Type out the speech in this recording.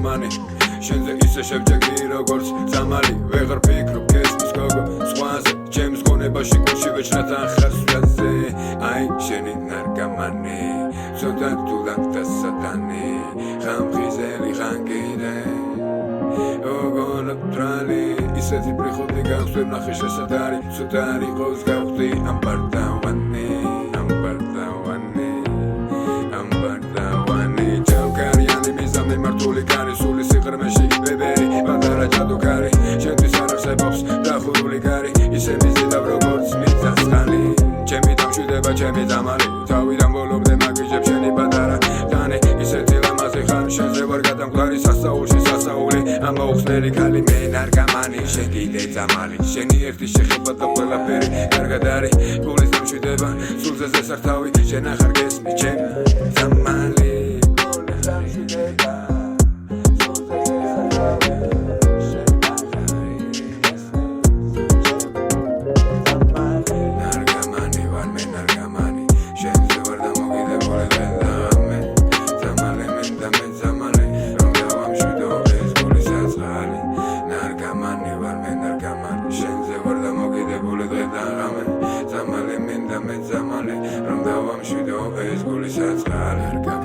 ნარგამანი შენზე ისე შევჭედი როგორც წამალი ვეღარ ფიქრობ გესმის გოგო სხვაზე ჩემს გონებაში გულში ვეჭრათან ხასვაზე აი შენი ნარგამანი ცოტა თულად და სატანი ხამხიზელი ხან კიდე ოღონდ ტრალი ისეთი პრიხოდი გაქვს ვერ ნახე შესადარი ცოტა არ იყოს გავხდი ამ ბარდავანი ჯავკარიანი მიზამი მართული კარი სული სიღრმეში ბებერი პატარა ჯადოქარი შენთვის არ არსებობს დახურული კარი ისე მიზიდავ როგორც მიწასხალი ჩემი დამშვიდება ჩემი დამალი თავიდან ბოლომდე მაგიჟებ შენი პატარა დანე ისეთი ლამაზი ხარ შენზე ვარ გადამკვდარი სასაულში სასაული ამაუხსნელი ქალი მე ნარგამანი შენ კიდე წამალი შენი ერთი შეხება და ყველაფერი კარგად არის გულის დამშვიდება სულზე ზესართავი შენ ახარ გესმი ჩემი წამალი Zamale, men da me zamale, rom da vam shudo, es gulis at